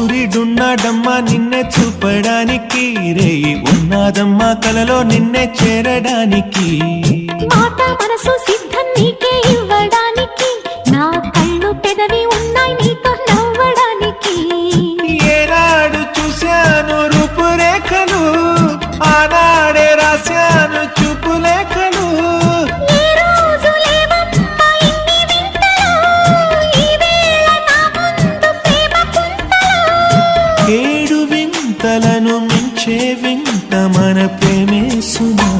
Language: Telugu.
సూర్యుడున్నాడమ్మా నిన్నే చూపడానికి, రేయి ఉన్నాదమ్మా కలలో నిన్నే చేరడానికి. మాట మనసు సిద్ధం నీకే ఇవ్వడానికి, నా కళ్ళు పెదవి ఉన్నాయి నీతో నవ్వడానికి. ఏనాడు చూశాను రూపురేఖలు, ఆనాడే రాశాను చూపులేఖలు. ఏ రోజు లేవమ్మా ఇన్ని వింతలు, ఈ వేళ నా ముందు ప్రేమ పుంతలు. ఏడు వింతలను మించే వింత మన ప్రేమే సుమా.